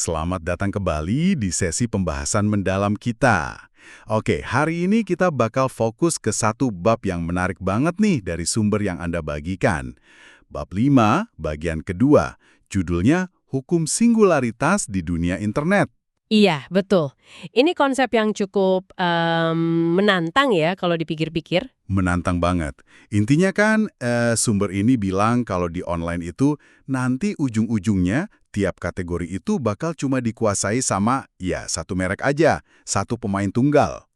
Selamat datang kembali di sesi pembahasan mendalam kita. Oke, hari ini kita bakal fokus ke satu bab yang menarik banget nih dari sumber yang Anda bagikan. Bab 5, bagian kedua, judulnya Hukum Singularitas di Dunia Internet. Iya, betul. Ini konsep yang cukup menantang ya kalau dipikir-pikir. Menantang banget. Intinya kan sumber ini bilang kalau di online itu nanti ujung-ujungnya tiap kategori itu bakal cuma dikuasai sama ya satu merek aja, satu pemain tunggal.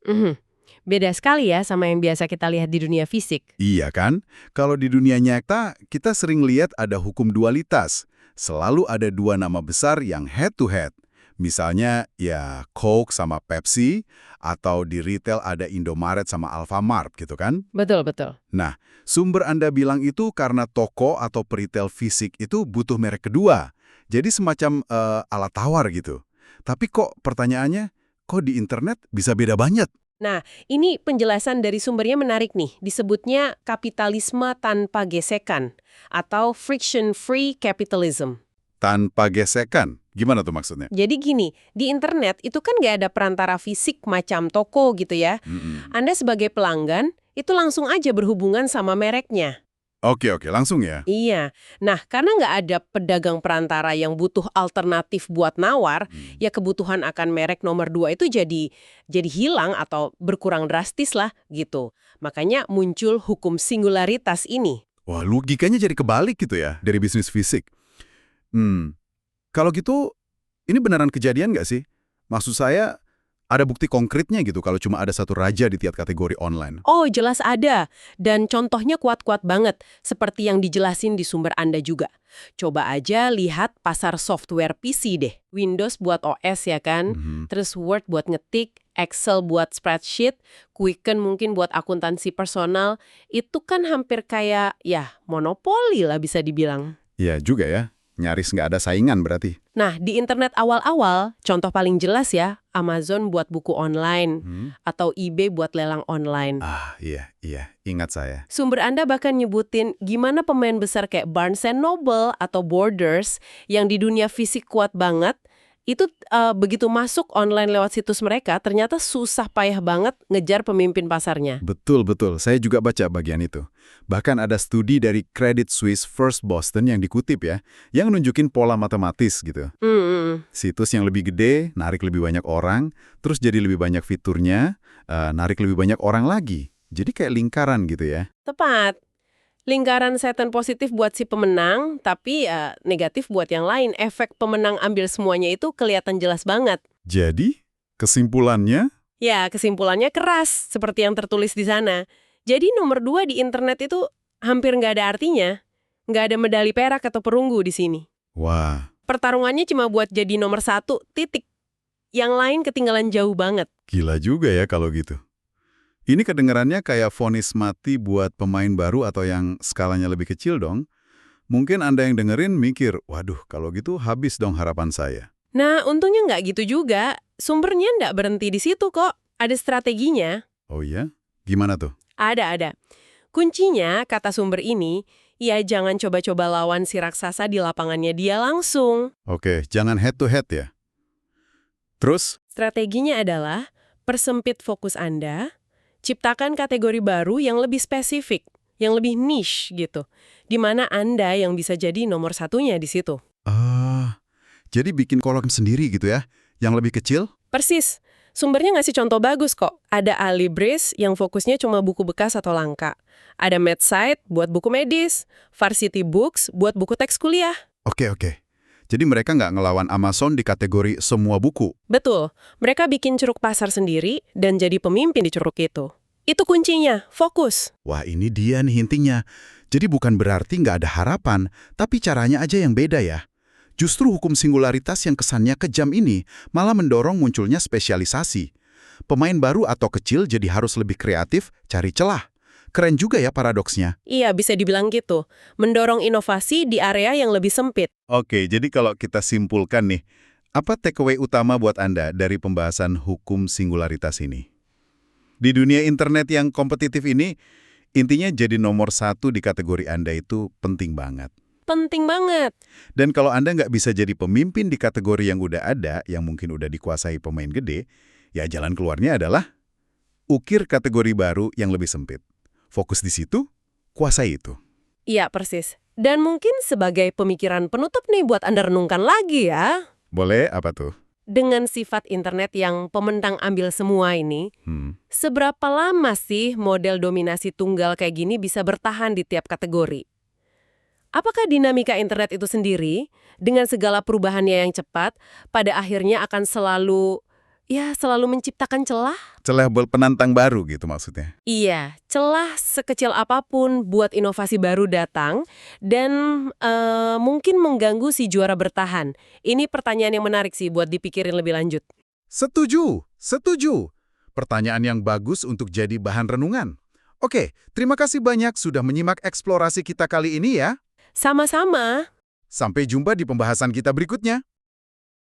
Mhm. Beda sekali ya sama yang biasa kita lihat di dunia fisik. Iya kan? Kalau di dunia nyata kita sering lihat ada hukum dualitas. Selalu ada dua nama besar yang head to head. Misalnya ya Coke sama Pepsi, atau di retail ada Indomaret sama Alfamart gitu kan? Betul. Nah, sumber Anda bilang itu karena toko atau peritel fisik itu butuh merek kedua. Jadi semacam alat tawar gitu. Tapi kok pertanyaannya, kok di internet bisa beda banget? Nah, ini penjelasan dari sumbernya menarik nih. Disebutnya kapitalisme tanpa gesekan atau friction-free capitalism. Tanpa gesekan. Gimana tuh maksudnya? Jadi gini, di internet itu kan nggak ada perantara fisik macam toko gitu ya. Mm-mm. Anda sebagai pelanggan, itu langsung aja berhubungan sama mereknya. Oke, langsung ya. Iya. Nah, karena nggak ada pedagang perantara yang butuh alternatif buat nawar, ya kebutuhan akan merek nomor 2 itu jadi hilang atau berkurang drastis lah gitu. Makanya muncul hukum singularitas ini. Wah, logikanya jadi kebalik gitu ya dari bisnis fisik. Kalau gitu, ini beneran kejadian nggak sih? Maksud saya, ada bukti konkretnya gitu kalau cuma ada satu raja di tiap kategori online. Oh, jelas ada. Dan contohnya kuat-kuat banget, seperti yang dijelasin di sumber Anda juga. Coba aja lihat pasar software PC deh. Windows buat OS ya kan, terus Word buat ngetik, Excel buat spreadsheet, Quicken mungkin buat akuntansi personal. Itu kan hampir kayak, ya, monopoli lah bisa dibilang. Iya juga ya, nyaris nggak ada saingan berarti. Nah, di internet awal-awal, contoh paling jelas ya, Amazon buat buku online, atau eBay buat lelang online. Ah, iya, ingat saya. Sumber Anda bahkan nyebutin gimana pemain besar kayak Barnes Noble atau Borders yang di dunia fisik kuat banget, itu begitu masuk online lewat situs mereka, ternyata susah payah banget ngejar pemimpin pasarnya. Betul, saya juga baca bagian itu. Bahkan ada studi dari Credit Suisse First Boston yang dikutip ya, yang nunjukin pola matematis gitu. Situs yang lebih gede, narik lebih banyak orang, terus jadi lebih banyak fiturnya, narik lebih banyak orang lagi. Jadi kayak lingkaran gitu ya. Tepat. Lingkaran setan positif buat si pemenang, tapi negatif buat yang lain. Efek pemenang ambil semuanya itu kelihatan jelas banget. Jadi, kesimpulannya? Ya, kesimpulannya keras, seperti yang tertulis di sana. Jadi nomor 2 di internet itu hampir nggak ada artinya. Nggak ada medali perak atau perunggu di sini. Wah, Pertarungannya cuma buat jadi nomor 1, titik. Yang lain ketinggalan jauh banget. gila juga ya kalau gitu. Ini kedengarannya kayak vonis mati buat pemain baru atau yang skalanya lebih kecil dong. Mungkin Anda yang dengerin mikir, waduh kalau gitu habis dong harapan saya. Nah, untungnya nggak gitu juga. Sumbernya nggak berhenti di situ kok. Ada strateginya. Oh iya? Gimana tuh? Ada. Kuncinya, kata sumber ini, ya jangan coba-coba lawan si raksasa di lapangannya dia langsung. Oke, jangan head to head ya. Terus? Strateginya adalah persempit fokus Anda, ciptakan kategori baru yang lebih spesifik, yang lebih niche gitu, di mana Anda yang bisa jadi nomor satunya di situ. Jadi bikin kolom sendiri gitu ya, yang lebih kecil? Persis. Sumbernya ngasih contoh bagus kok. Ada Alibris yang fokusnya cuma buku bekas atau langka. Ada MedSite buat buku medis. Varsity Books buat buku teks kuliah. Oke. Jadi mereka nggak ngelawan Amazon di kategori semua buku. Betul. Mereka bikin ceruk pasar sendiri dan jadi pemimpin di ceruk itu. Itu kuncinya, fokus. Wah ini dia nih intinya. Jadi bukan berarti nggak ada harapan, tapi caranya aja yang beda ya. Justru hukum singularitas yang kesannya kejam ini malah mendorong munculnya spesialisasi. Pemain baru atau kecil jadi harus lebih kreatif, cari celah. Keren juga ya paradoksnya. Iya, bisa dibilang gitu. Mendorong inovasi di area yang lebih sempit. Oke, jadi kalau kita simpulkan nih, apa takeaway utama buat Anda dari pembahasan hukum singularitas ini? Di dunia internet yang kompetitif ini, intinya jadi nomor 1 di kategori Anda itu penting banget. Penting banget. Dan kalau Anda nggak bisa jadi pemimpin di kategori yang udah ada, yang mungkin udah dikuasai pemain gede, ya jalan keluarnya adalah ukir kategori baru yang lebih sempit. Fokus di situ, kuasai itu. Iya, persis. Dan mungkin sebagai pemikiran penutup nih buat Anda renungkan lagi ya. Boleh, apa tuh? Dengan sifat internet yang pementang ambil semua ini, seberapa lama sih model dominasi tunggal kayak gini bisa bertahan di tiap kategori? Apakah dinamika internet itu sendiri, dengan segala perubahannya yang cepat, pada akhirnya akan selalu menciptakan celah? Celah buat penantang baru gitu maksudnya. Iya, celah sekecil apapun buat inovasi baru datang dan mungkin mengganggu si juara bertahan. Ini pertanyaan yang menarik sih buat dipikirin lebih lanjut. Setuju, setuju. Pertanyaan yang bagus untuk jadi bahan renungan. Oke, terima kasih banyak sudah menyimak eksplorasi kita kali ini ya. Sama-sama. Sampai jumpa di pembahasan kita berikutnya.